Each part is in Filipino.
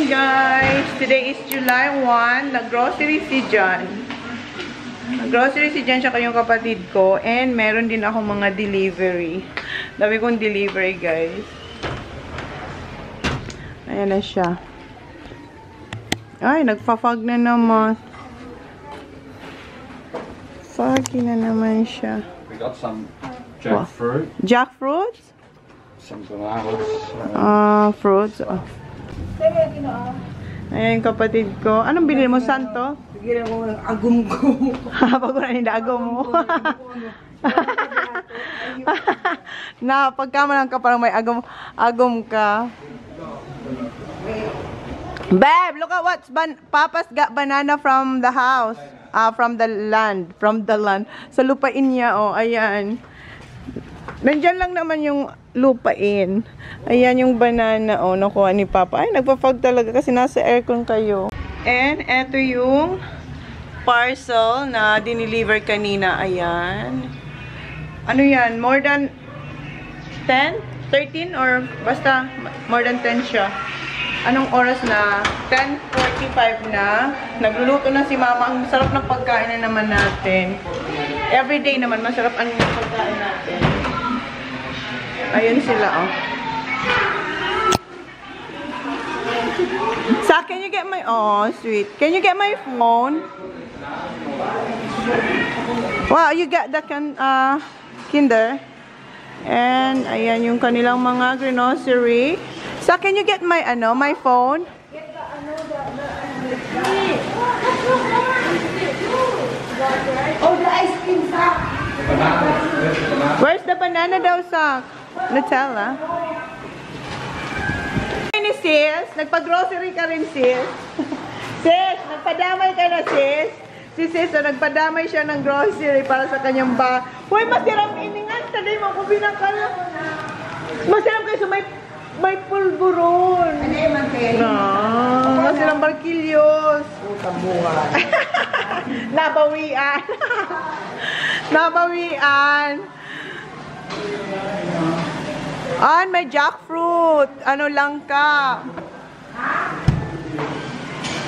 morning, guys! Today is July 1. Nag-grocery si John. Nag-grocery si John siya kayong kapatid ko. And meron din ako mga delivery. Dami kong delivery, guys. Ayan na siya. Ay, nagpa-fog na naman. Foggy na naman siya. We got some jackfruit. Jackfruit? Some bananas. Fruits. Oh. Ayan yung kapatid ko. Anong binili mo, Santo? Bigyan mo ng agum ko. Pag-uranin na agum mo. Na, pagkamalang ka parang may agum ka. Babe, look at what's Papa's got banana from the house. From the land. Sa lupain niya, oh. Ayan. Nandyan lang naman yung lupain. Ayan yung banana, oh, nakuha ni Papa. Ay, nagpa-fog talaga kasi nasa aircon kayo. And, eto yung parcel na dineliver kanina. Ayan. Ano yan? More than 10? 13? Or basta more than 10 siya. Anong oras na? 10:45 na. Nagluluto na si Mama. Ang sarap ng pagkain na naman natin. Everyday naman, masarap ang pagkain natin. Ayun sila, oh. Can you get my... Oh, sweet. Can you get my phone? Wow, you got the Kinder. And, ayan yung kanilang mga grocery. So, can you get my, my phone? Oh, the ice cream sack. Where's the banana daw sack? Nutella. Ni sis, nagpa-grocery ka rin, sis. Sis, nagpadamay ka na, sis. Si sis, nagpadamay siya ng grocery para sa kanyang ba. Hoy, masiram iningan. Taday mo ko binakala. Masiram kayo sa may pulburon. Ano yung mantel? No, masiram barkilyos. Utang buwan. Nabawian. Nabawian. May jackfruit. Ano lang ka?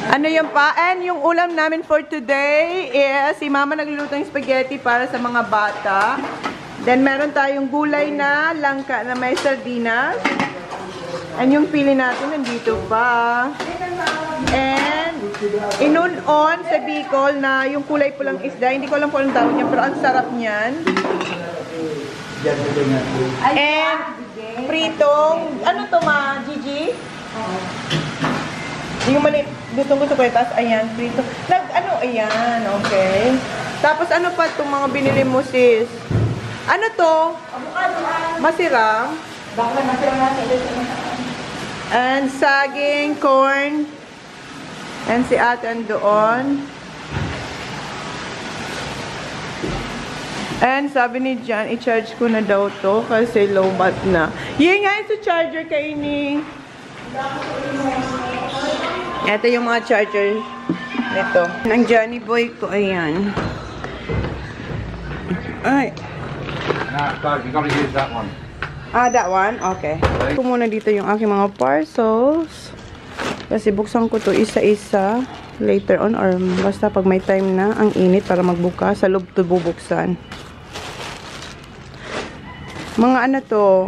Ano yung pa? And yung ulam namin for today is si Mama nagluluto ng spaghetti para sa mga bata. Then meron tayong gulay na langka na may sardinas. And yung pili natin nandito pa. And inunon sa Bicol na yung kulay pulang isda. Hindi ko alam kung anong tawag niya, pero ang sarap niyan. And pritong, ano to ma, Gigi? Yung mali, gusto ko tapos ayan, prito. Ayan, okay. Tapos ano pa itong mga binili mo, sis? Ano to? Masiram. Baka masiram natin. And saging, corn. And si ate andoon. And sabi ni John, i-charge ko na daw to kasi low bat na. Yun nga yung charger kay ni. Ito yung mga charger nito. Ng Johnny Boy ko, ayan. Ay. No, you gotta use that one. That one? Okay. Ito muna dito yung aking mga parcels. Kasi buksan ko to isa-isa later on or basta pag may time na ang init para magbuka. Sa loob to bubuksan. Mga ano to,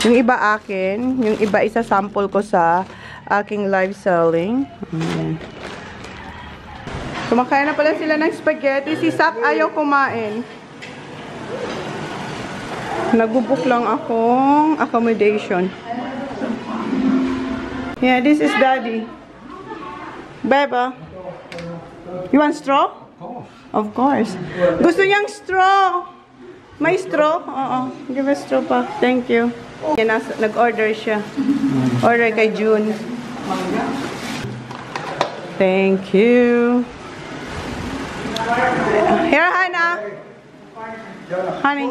yung iba akin, yung iba isa sample ko sa aking live selling. Ayan. Kumakain na pala sila ng spaghetti. Si Sak ayaw kumain. Nagbubook lang akong accommodation. Yeah, this is Daddy. Beba, you want straw? Of course. Gusto niyang straw. May straw? Oo. Give a straw pa. Thank you. Nag-order siya. Order kay June. Thank you. Here, Hannah. Honey.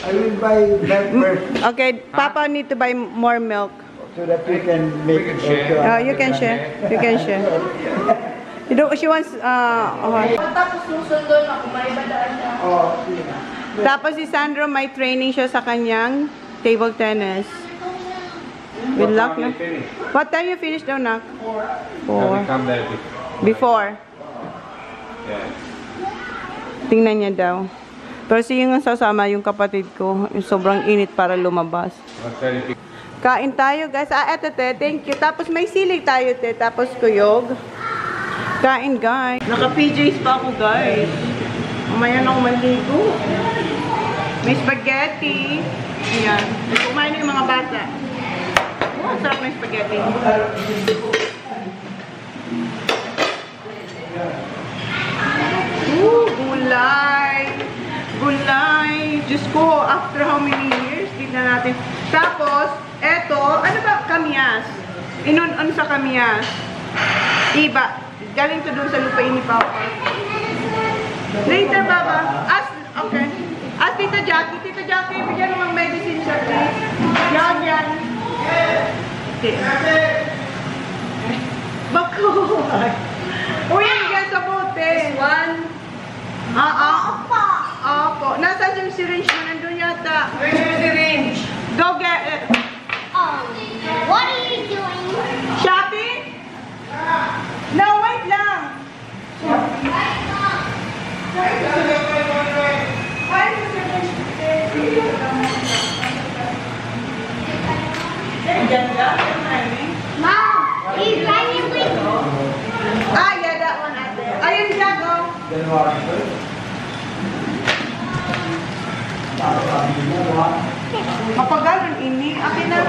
I will buy milk first. Okay, Papa need to buy more milk. So that we can make it. You can share. You can share. You know, she wants, Tapos nung sundon ako, may badaan siya. Tapos si Sandro may training siya sa kanyang table tennis. Good What luck time na. you finish? What time you finish daw, nak? Can 4. we come there Before. Yeah. Tingnan niya daw. Pero siya yung sasama yung kapatid ko. Yung sobrang init para lumabas. Let's say if you- Kain tayo, guys. Eto, te. Thank you. Tapos may silig tayo, te. Tapos kuyog. Kain, guys. Naka-PJs pa ako, guys. Mamaya na ako maligo. May spaghetti. Ayan. Kumain na yung mga bata. Oh, ang sarap ng spaghetti. Gulay. Gulay. Diyos ko, after how many years? Tignan natin. Tapos, eto, ano ba? Kamyas. Inon-on sa kamyas. Iba. Galing to dun sa lupain ni Papa. Later, Baba. Okay. Tita Jackie. Tita Jackie, bigyan mo ng medicine siya, please. Yan. Bako. Uy, yan sa bote. One. Opo. Nasaan yung syringe mo? Nandun yata. Where's your syringe? Go get it. Oh, what are you doing? Shopping? No, wait lang. Mom, are you driving with me? Yeah, that one out there. Ayun, Jago. Mapagalon ini. Akin na.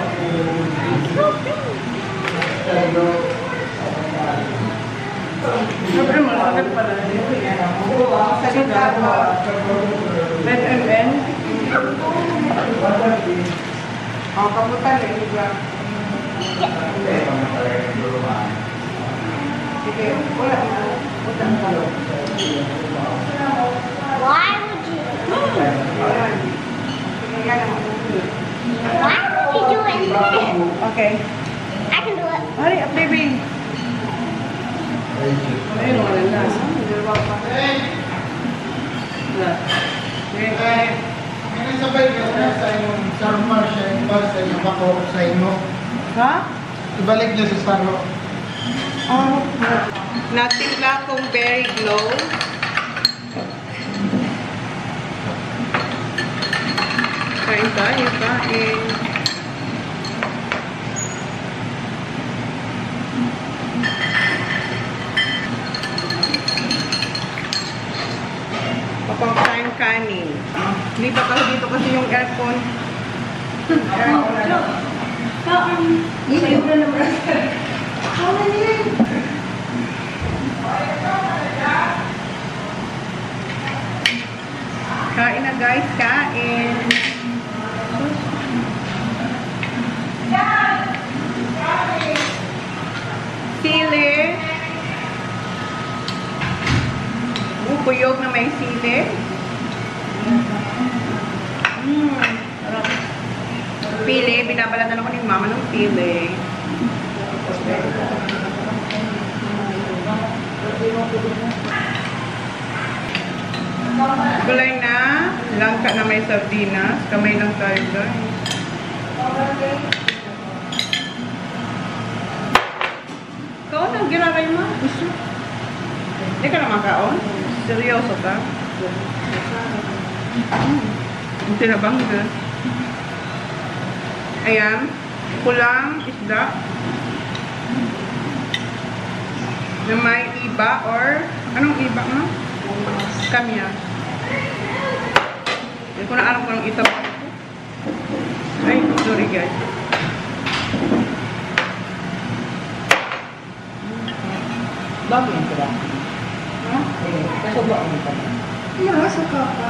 Siyempre, malakad pala. Salita ko. Ben and Ben. Kamutan eh. Sige, wala na. Why would you? Why would you do it? Okay. I can do it. Hurry up, baby. Ayun, wala na. Dalawa pa. May sabay ka sa inyong sarmar siya yung bal sa inyong bako sa inyo. Ha? Ibalik niyo sa saro. Oh. Natimpla kong berry glow. Kain tayo, kain. Kapag time kanin. Lipat ako dito kasi yung aircon. Kain na guys, kain. Sili. Puyog na may sili. Sarap. Pili, binabalatan ako ni mama ng pili. Gulay na, langka na may sardinas, kamay lang tayo guys. Kaon ang ginaray mo? Hindi ka naman kaon? Seryoso ka? Ang tinabangga. Ayan, pulang isda na may iba or anong iba mo? Kamyas. Hindi ko na alam kung anong ito. Ay, sorry guys. Bago yung tira. Ha? Kaso ba ang tira? Marasa ka pa.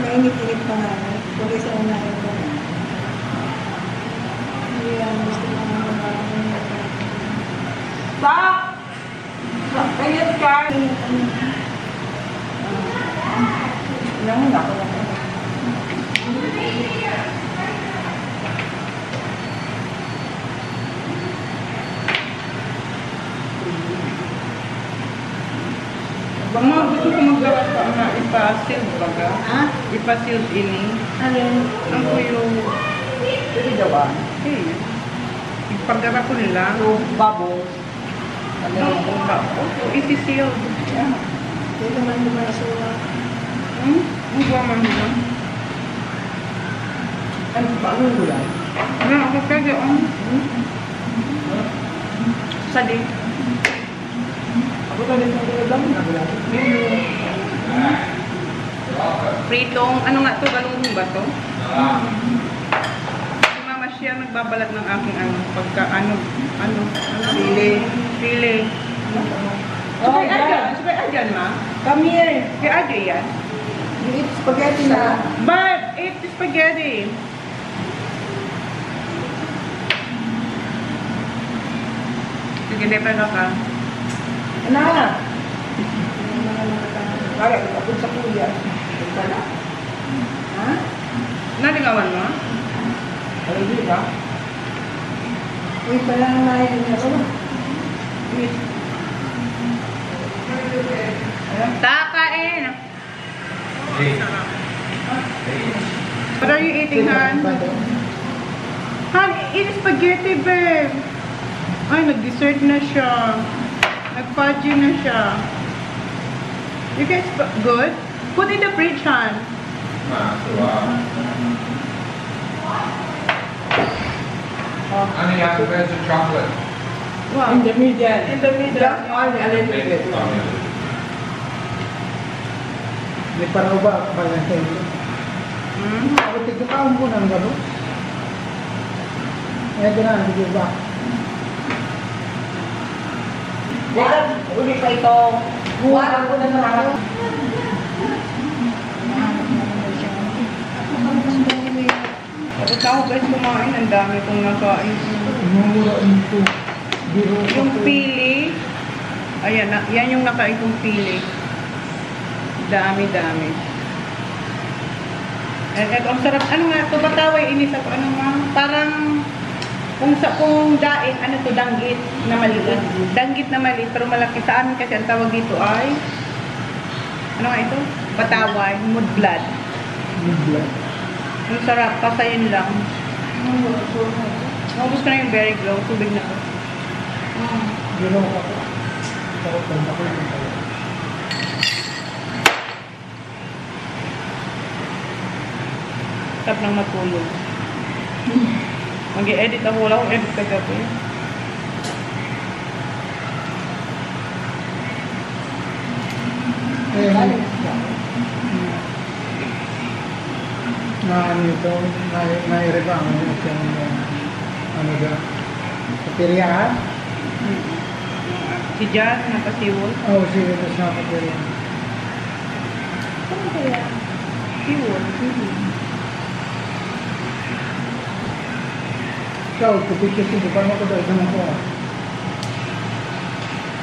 Mainit-init pa nga. Kung isa unahin ko na. Ayan, gusto ko nga Stop! Kanyat ka! Nangun ako na. Mga gusto ko magawa pa na ipa-sealed baga. Ha? Ipa-sealed ini. Alin? Ang kuyo. Pwede daw ah. Eh, ipagdara ko nila. So, bubbles. Ano yung Isi-seal. Dito man naman sa Ang buwa man nila. ano ba? Anong gulay? Ano, ako pwede, Sali. Ako talaga ng gulay lang. Nagulay. Pritong, ano nga to? Galunggong ba to? Si Mama siya nagbabalat ng aking pagka, Pili. Oh, Sabay adyan, ma? come here. Kaya adyan yan. You eat spaghetti na. But, eat the spaghetti. Sige, depende ka. Ano? Kaya, kapag sa kuya. Ito na. Ha? Nalingawan mo? Ay, di ba? Uy, pala na yun. Takain! What are you eating, Han? Han, eat spaghetti, babe. Ay, nag-dessert na siya. Nag-fudgy na siya. You guys, good? Put in the fridge, Han. Honey, you have to add some chocolate. Wow. In the middle. In the middle. Just only a little bit. May paraw ba? Pala tayo. Ako tigkakaon ko ng gano'n. Ito na, hindi ba? Wala, uli pa ito. Wala ko na naman. Tapos ako guys kumain, ang dami kong nakain. Yung pili, ayan, yan yung nakain kong pili. Dami. At ang sarap, ano nga, ito bataway, inis ako, ano nga, parang, kung daing, ano to, danggit na maliit. Danggit na maliit, pero malaki sa amin kasi ang tawag dito ay, ano nga ito? Bataway, mudblad. Ang sarap, pasayin lang. Maubos ko na yung berry glow, tubig na ko. Sarap nang matulog. Mag-i-edit ako, wala akong edit kagabi. Na ano ito, naireba ang ano ba? Kapirya ha? Si Jan, napasiwol. Oo, sige, ito sa kapirya. Ano kaya? Siwol. Ikaw, kupikis ito, paano ko dahil naman ko?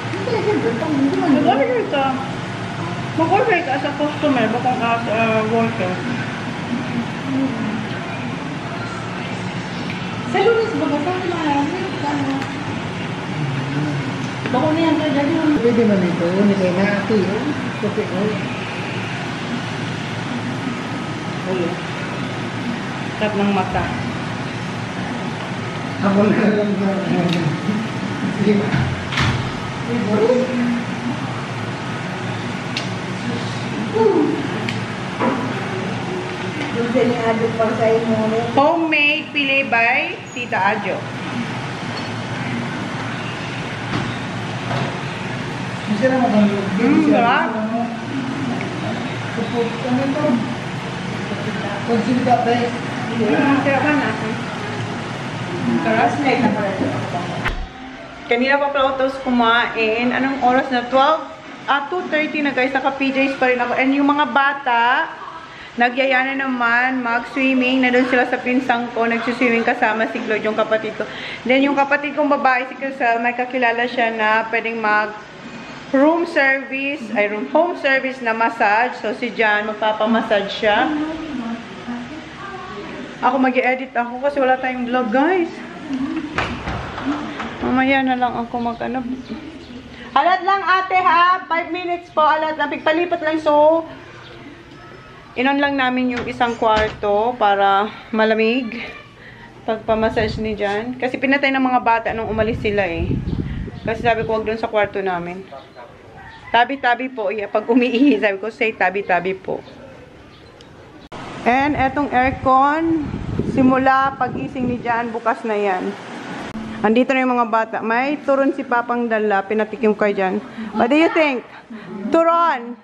Hindi, siyempre, Mag-order ka. Mag-order ka as a customer, bakong as a worker. Sa lunes ba ba? Saan na? Bako niyan ka dyan. Pwede man ito, hindi kayo naati, kopi ko. Sarap ng mata. Ako na lang na. Sige ba? Dulce ni Adyo para sa inyo. Homemade pili by Tita Adjo. Kasi na magandang. Sarap. Ano ito? Consider tayo. Sarap na. Sarap. Kanina pa pala ako tapos kumain. Anong oras na? 2:30 na guys. Naka-PJs pa rin ako. And yung mga bata, nagyaya na naman mag-swimming. Nandun sila sa pinsang ko. Nagsiswimming kasama si Claude, yung kapatid ko. Then yung kapatid kong babae, si Crystal, may kakilala siya na pwedeng home service na massage. So si Jan, magpapamassage siya. Ako mag-i-edit ako kasi wala tayong vlog guys. Mamaya na lang ako mag-ano. Alat lang ate ha, 5 minutes po, alat lang, pagpalipat lang. So, inon lang namin yung isang kwarto para malamig. Pagpamassage ni Jan. Kasi pinatay ng mga bata nung umalis sila eh. Kasi sabi ko, wag doon sa kwarto namin. Tabi-tabi po. Yeah, pag umiihi, sabi ko, say tabi-tabi po. And etong aircon, simula pag-ising ni Jan, bukas na yan. Andito na yung mga bata. May turon si Papang dala. Pinatikim ko dyan. What do you think? Turon!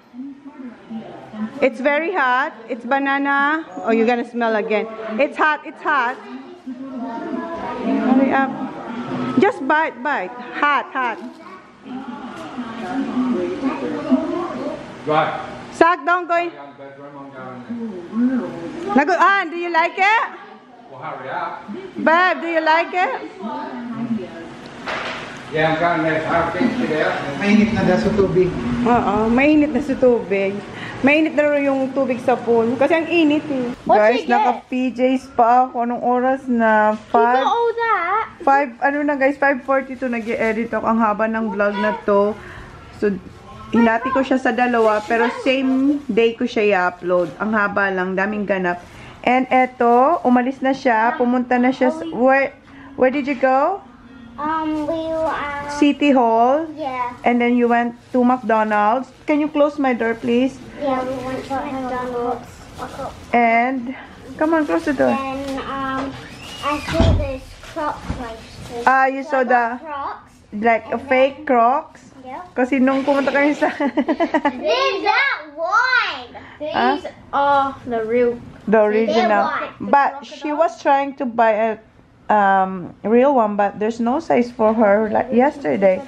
It's very hot. It's banana. Oh, you're gonna smell again. It's hot. It's hot. Hurry up. Just bite. Hot. Right. Sak, don't go in. Go to the bedroom, I'm going there. Do you like it? Well, hurry up. Babe, do you like it? Yeah, I'm going there. Hurry, get out. Mainit na daw sa tubig. Oo, mainit na sa tubig. Mainit na rin yung tubig sa pool. Kasi ang init eh. Guys, naka-PJs pa ako. Anong oras na? 5? all that. 5:42 nag-edit ako. Ang haba ng vlog na to. So, hinati ko siya sa dalawa. Pero same day ko siya i-upload. Ang haba lang. Daming ganap. And eto, umalis na siya. Pumunta na siya. Where did you go? We were City Hall. yeah. And then you went to McDonald's. Can you close my door, please? Yeah, we went to McDonald's. And, come on, close the door. Then I saw this Croc place. You saw the, Crocs. like, a fake Crocs. Yep. Kasi nung pumunta kayo sa, They're that wide. Ah? are the real. the original. white. But she was trying to buy a real one, but there's no size for her like yesterday.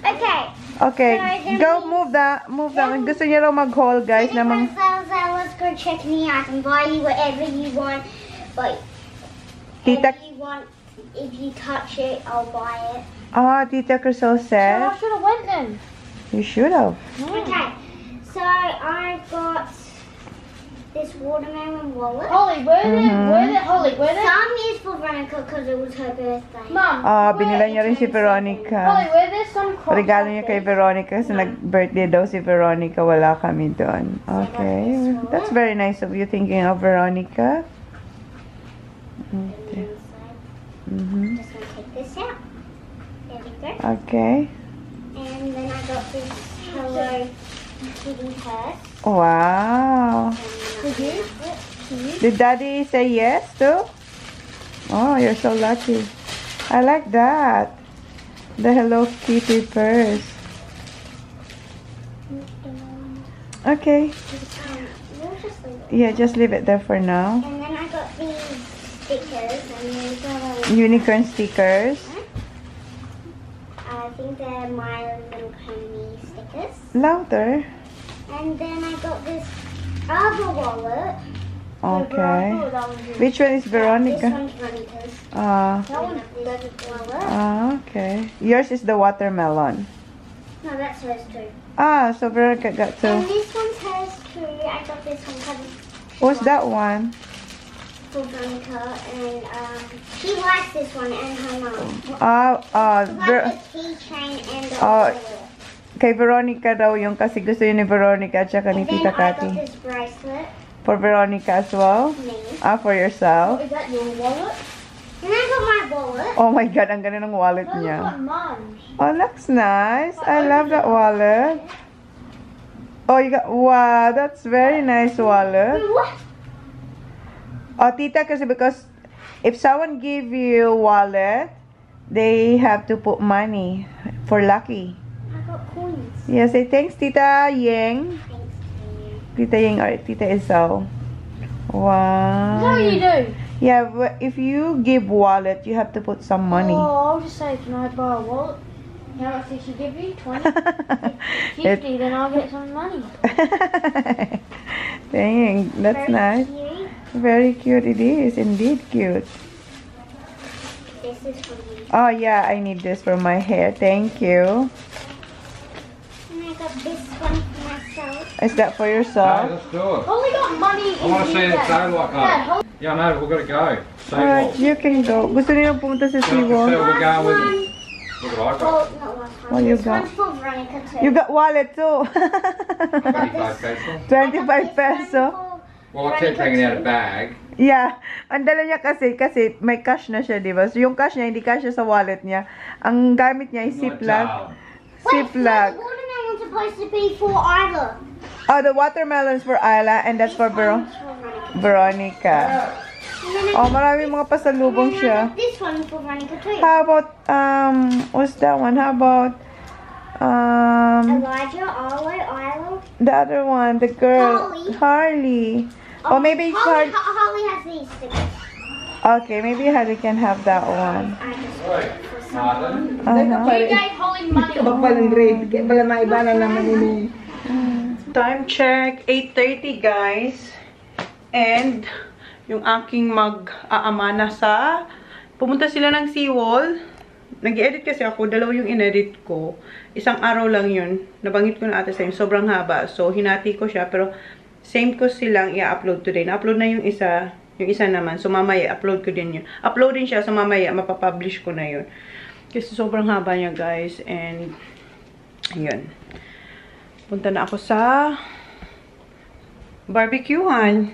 Okay. Okay, Sorry, go move that. Gusto niya raw mag-haul, guys. Na mang, Let's go check me. I can buy you whatever you want. But Tita, if you touch it, I'll buy it. Tita Crisel said. should have went then. You should have. Okay. So I got this watermelon wallet. Holly, where Some is for Veronica because it was her birthday. Mom. Binila niya rin si Veronica. where there's some Regalo niya kay Veronica kasi nag-birthday daw si Veronica. Wala kami doon. Okay. That's very nice of you thinking of Veronica. Okay. I'm just gonna take this out. There we go. Okay. And then I got this Hello Kitty purse. Wow. Did Daddy say yes too? Oh, you're so lucky. I like that. The Hello Kitty purse. Okay. We'll just leave it. Yeah, just leave it there for now. And then I got these stickers, and these are Unicorn stickers. I think they're My Little Pony stickers. Louder. And then I got this other wallet. Okay. Which one is This Veronica? one's Veronica's. Ah, That one's the wallet. okay. Yours is the watermelon. No, that's hers too. So Veronica got And two. this one's hers too. I got this one What's that one? for Veronica, and she likes this one and her mom. She likes the keychain and the wallet. Kay Veronica daw yung kasi gusto yun ni Veronica at saka ni And then Tita I got Cathy. this bracelet. For Veronica as well? Me. For yourself? Is that your wallet? And I got my wallet. Oh my God, ang ganda ng wallet niya. Mom's. Oh, looks nice. I love that wallet. Oh, you got, wow, that's very nice wallet. What? Tita, kasi because if someone give you wallet, they have to put money for lucky. I got coins. Yeah, say thanks, Tita Yeng. Thanks to you. Tita Yeng or Tita Isao. Wow. What do you do? Yeah, but if you give wallet, you have to put some money. Oh, I'll just say, can I buy a wallet? How much did she give you? 20? 50, then I'll get some money. Dang, that's nice. Cute. Very cute it is, indeed cute. This is for me. Oh yeah, I need this for my hair. Thank you. And I got this one for myself. Is that for Okay, yourself? let's do it. Only got money I want to see the daylight though. Yeah, no, we've got to go. Alright, Seawall. you can go. Gusto niyo pumunta sa So SeaWorld? we're going with one. Look what I got. Well, not last one. What you This got? one's for Veronica too. You got wallet too. 25 pesos. 25 peso. Well, I kept bringing out a bag. Yeah. Ang dala niya kasi may cash na siya, di ba? So, yung cash niya, hindi cash sa wallet niya. Ang gamit niya ay Ziploc. Ziploc. The watermelon's supposed to be for Isla. Oh, the watermelons for Isla and that's for Veronica. Oh, maraming mga pasalubong siya. This one's for Veronica too. How about, what's that one? How about, Elijah, Arlo, Isla. the other one, the girl, Harley. Or maybe it's Holly Harley. has these stickers. Okay, maybe Harley can have that one. Kabag palang grade. Kaya pala maibala naman ini. Time check, 8:30 guys. And yung aking mag-aamana sa pumunta sila ng seawall. Nag-edit kasi ako, dalawa yung inedit ko. Isang araw lang yun. Nabanggit ko na ata sa inyo, sobrang haba. So hinati ko siya pero same ko silang i-upload today. Na-upload na yung isa naman. So mamaya upload ko din yun. Upload din siya so mamaya mapapublish ko na yun. Kasi sobrang haba niya guys and yun. Punta na ako sa barbecuehan.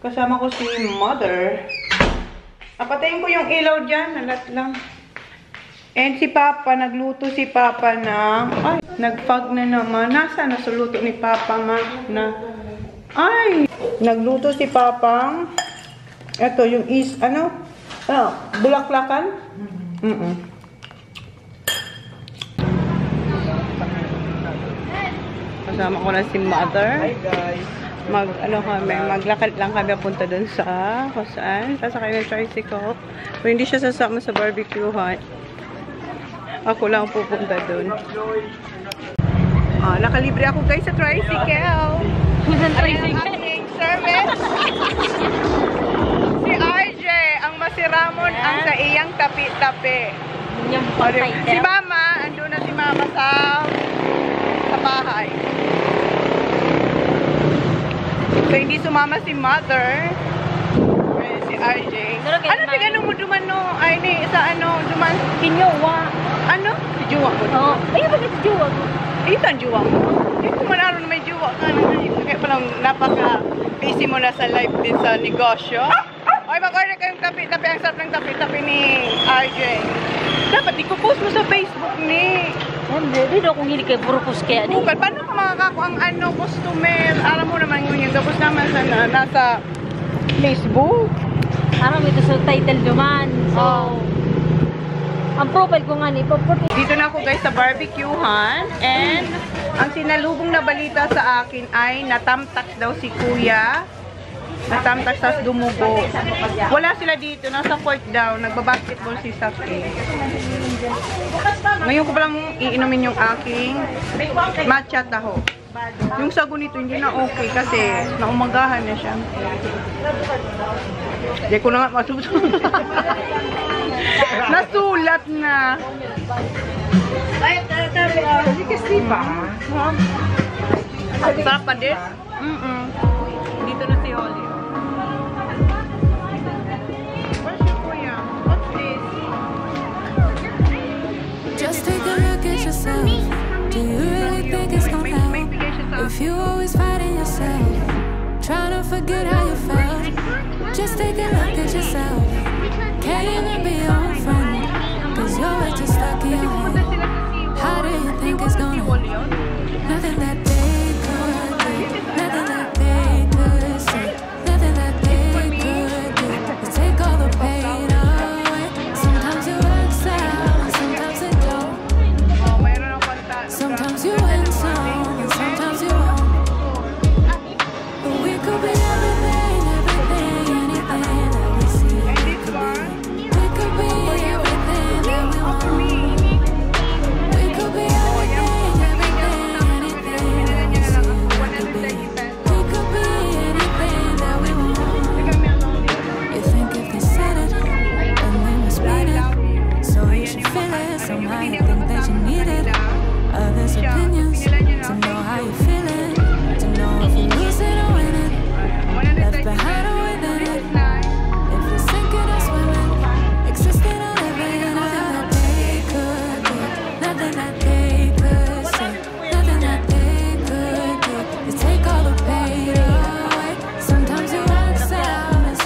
Kasama ko si Mother. Napatayin ko yung ilaw dyan. Nalat lang. And si Papa, nagluto si Papa ng... Ay, nag-fog na naman. Nasaan nasuluto ni Papa Ay! Nagluto si Papa. Ito, yung bulaklakan? Kasama ko na si Mother. Maglakad lang kami punta dun sa kung saan. Sasakay ng tricycle. Pero hindi siya sasama sa barbecuehan. Ako lang pupunta dun. Nakalibre ako guys sa tricycle. Tricycle service. Si RJ, ang masiramon ang sa iyang tapi-tapi. Si Mama, andun na si Mama sa bahay. So, hindi sumama si Mother. Si RJ. Ano tignan mo duman no? Ay, sa duman? Kinyowa. Ano? Si Juwa ko. Oo. Ayun ba si Juwa ko? Ay, saan Juwa mo? Hindi ko manaro na may Juwa ka. Kaya palang napaka-busy mo na sa live din sa negosyo. Ay, mag-order kayong tapi-tapi. Ang sarap ng tapi-tapi ni RJ. Dapat i-post mo sa Facebook ni. Hindi akong hindi kayo puro post kaya. Google, paano ka makakako ang customer? Alam mo naman yun. Tapos naman nasa Facebook. Aram ito sa title duman. So, ang profile ko nga ni Dito na ako guys sa barbecuehan. And ang sinalubong na balita sa akin ay natamtak daw si Kuya. Natamtak tapos dumugo. Wala sila dito. Nasa court daw. Nagbabasketball si Saki. Ngayon ko palang iinumin yung aking matcha taho. Yung sago nito hindi na okay kasi naumagahan na siya. Hindi ko na nga masusunod. Nasulat na. Kasi kasi pa. Sarap pa din? Dito na si Holly. Where's your kuya? What's this? Just take a look at yourself. Do you really think it's gonna help? If you always fighting yourself, trying to forget how you felt. Just take a look at yourself. Can't even be your own friend, cause you're way too stuck in your head. How do you think it's gonna help? Nothing that they could do, nothing that they could say, nothing that they could do. Just take all the pain away. Sometimes it works out, sometimes it don't. Sometimes you win some, and sometimes you won't. But we could be everything, anything that we see. We could be everything that we want. We could be everything, anything that we see. We could be anything that we want. You think if they said it, then we must mean it. So you should feel it, somehow you think that you need it. Others' opinions, to know how you're feeling, to know if you're losing or winning, left behind or within it. If you're sinking or swimming, existing or living, nothing that they could do, nothing that they could say, nothing that they could do. You take all the pain away. Sometimes it works out, and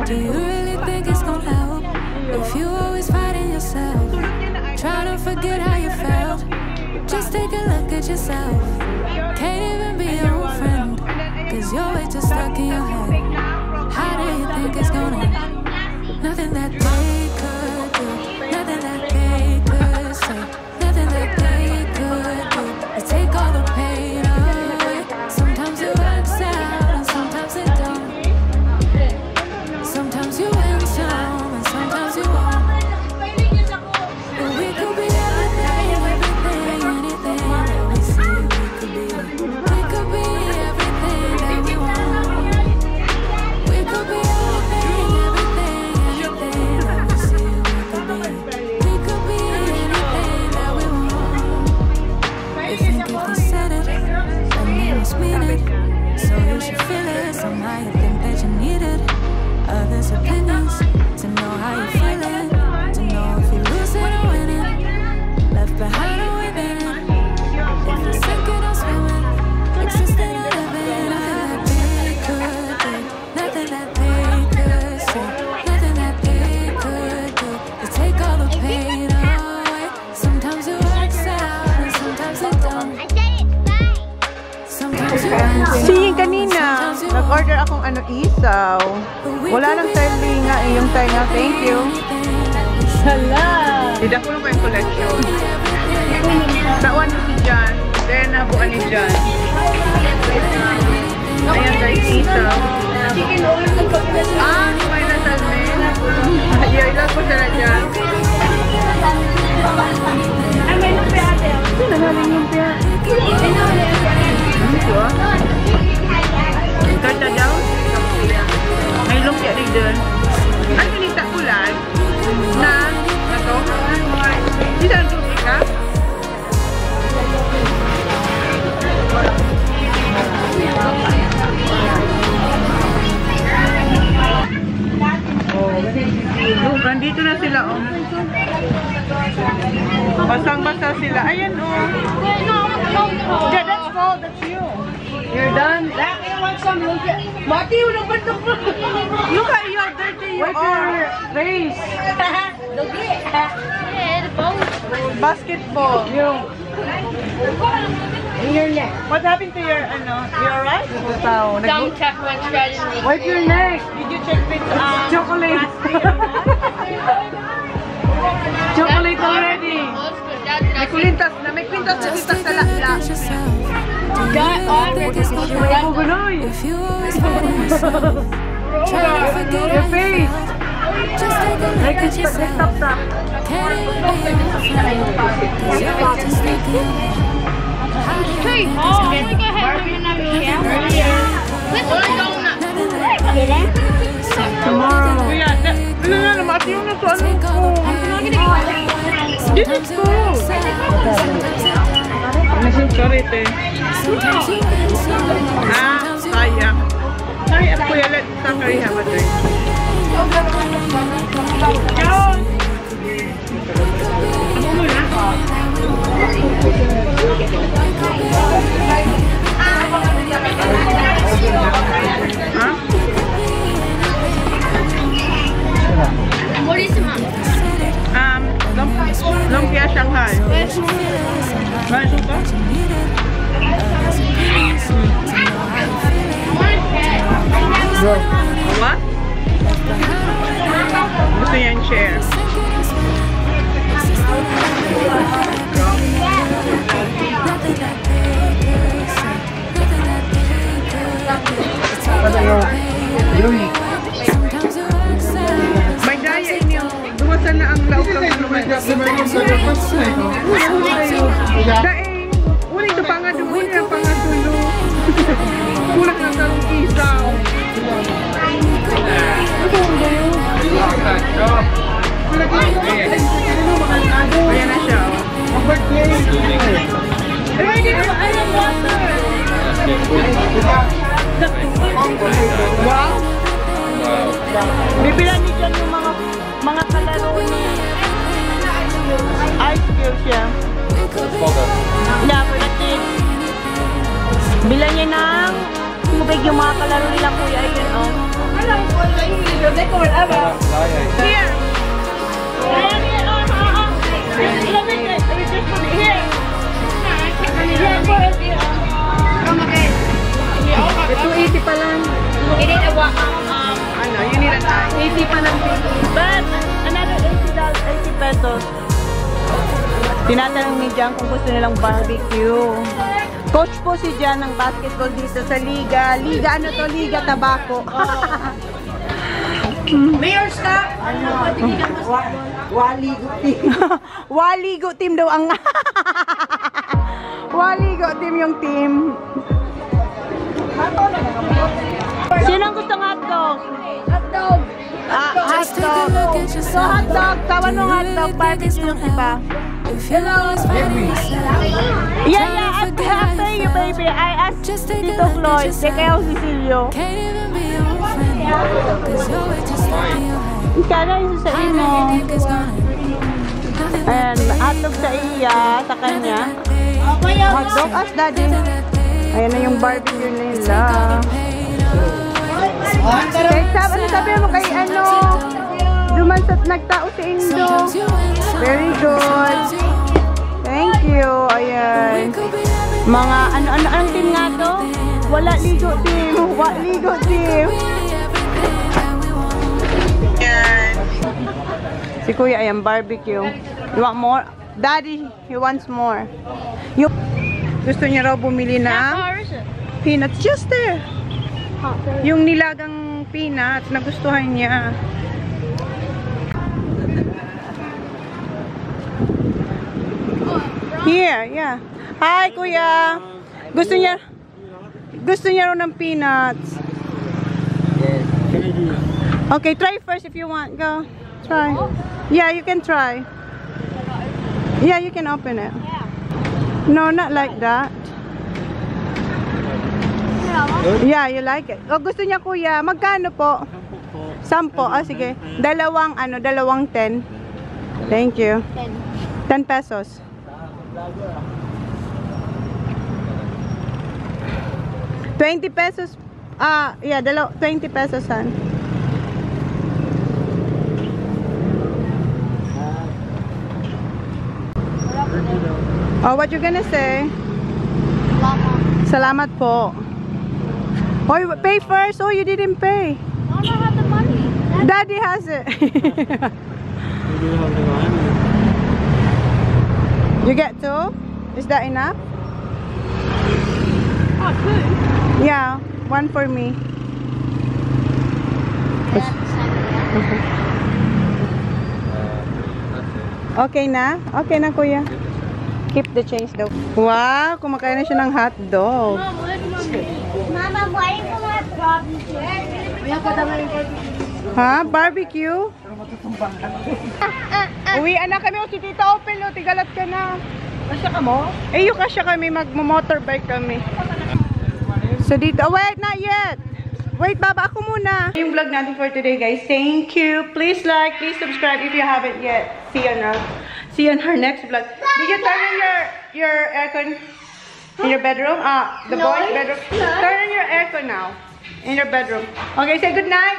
Do you really think it's gonna help if you always fighting yourself? Trying to forget how you felt. Just take a look at yourself. Can't even be your own friend, cause you're way too stuck in your head. How do you think it's gonna end? Nothing that they could do, nothing that they could say, nothing that they could do to take all the pain away. Sometimes it works out and sometimes it don't. Sometimes you win some and sometimes you won't. But we could be everything, everything, anything that we see we could be. We could be everything that we want. We could be everything, everything, anything that we see we could be. We could be anything that we want. They think if they said it, then they must mean it. So you should feel it. Somehow you think that you need it. Others' opinions to know how you're feeling, to know if you're losing or winning, left behind or within it. If you're sinking or swimming, existing or living, nothing that they could do, nothing that they could say, nothing that they could do to take all the pain away. Sometimes it works out and sometimes it don't. Sometimes you win, Si kanina, nag-order akong isaw. Wala lang tenga eh, yung tenga. Thank you. Hala! Tidak ko lang pa yung collection. Tawan si Jan. Then, nabuan ni Jan. Ayan guys, isaw. May nasalmin. Ilan po siya na dyan. May lumpia ate. Sino nagaling lumpia? Ano po? Ganda daw. May lumpia rin dun. Ay, pinita ko lang. Na to. Di saan ito ka? Oh, nandito na sila, oh. Basang-basa sila. Ayan, oh. Yeah, that's cold. That's you. You're done? Mati, walang bandok mo. Look at you, how dirty you are. Face. Basketball. Yung. In your neck. What happened to your, you alright? Don't check my credit. Wipe your neck. Did you check with, chocolate? Chocolate already. May kulintas na. May kwintas sa lakla. if you always fighting yourself. Trying to forget Your face. just take a look at yourself. Can't even be your friend, cause you're way too stuck in your head. How do you think it's gonna end? Tomorrow. Kuya, ano na, mati yung nasa ano ko. This is cool. Ano siya charity? Sayang. Sorry, Kuya, let's sorry, have a drink. John! Huh? What is it, Mom? Lumpia Shanghai. Guys, ka? What? Gusto niya yung share. May daya inyo. Duwasan na ang laog ng tulungan. Daing, ulit ito pa nga dubuin ang pangatulo. Kulang ng talong isaw. Ayan na siya. Ay, di ba? Ay, ang water. Wow. Bibilan niyo dyan yung mga kalaro ni ice cube siya. Yeah, for the kids. Bilan niya ng tubig yung mga kalaro nila kuya. Ayun, oh. Here. Ito 80 pa lang. Ano, you need an eye. 80 pa lang. But, another $80 pesos. Tinatanong ni Jan kung gusto nilang barbecue. Coach po si Jan ng basketball dito sa Liga. Liga ano to? Liga Tabaco. Mayor's Cup? Waligo team. Waligo team daw ang... Waligo team yung team. Sinong gustong hotdog? Hotdog. Just take a look at So yourself. hotdog, tawan mo hotdog, barbecue yung iba. If you're always fighting yourself. Yeah, after you baby, I asked Just take a Tito look Floyd, at de yourself. kayo Cecilio. Can't even be your own friend. Cause you're way too stuck in your head. Sana yung sa And ino. everything is gonna nothing but Ayan, hotdog sa iya, sa kanya. Hotdog as daddy. Ayan na yung barbecue nila. Kahit ano sabi mo kay ano, dumansat nagtao si Indo. Very good. Thank you. Ayan. Mga ano team nga to? Wala ligo team. Wala ligo team. Ayan. Si Kuya, ayan, barbecue. You want more? Daddy, he wants more. Yung gusto niya raw bumili ng peanuts. Just there. Yung nilagang peanut, nagustuhan niya. Here, yeah. Hi, Kuya. Gusto niya raw ng peanuts. Okay, try first if you want. Go. Try. Yeah, you can try. Yeah, you can open it. No, not like that. Yeah, you like it. Oh, gusto niya, Kuya. Magkano po? 10 po. Ah, sige. Dalawang 10. Thank you. 10 pesos. $20 pesos. Yeah, 20 pesos, han. Oh, what you gonna say? Salamat po. Oh, you pay first. Oh, you didn't pay. I don't have the money. Daddy has it. You get 2? Is that enough? Oh, 2? Yeah, 1 for me. Okay na? Okay na, Kuya. Keep the change daw. Wow, kumakain na siya ng hotdog. Mama, why do you want barbecue? Ha? Barbecue? Uwian na kami. O, si Tita Open, o, tigalat ka na. Kasya ka mo? Eh, yung kasya kami, mag-motorbike kami. So, dito, oh, wait, not yet. Wait, baba ako muna. Yung vlog natin for today, guys. Thank you. Please like, please subscribe if you haven't yet. See you now. See you in our next vlog. Did you turn on your aircon in your bedroom? The boys' bedroom. Turn on your aircon now. In your bedroom. Okay, say good night.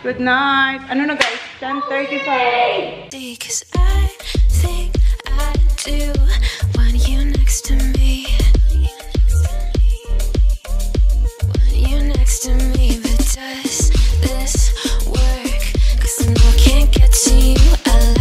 Good night. Ano na, guys? 10:35. Because I think I do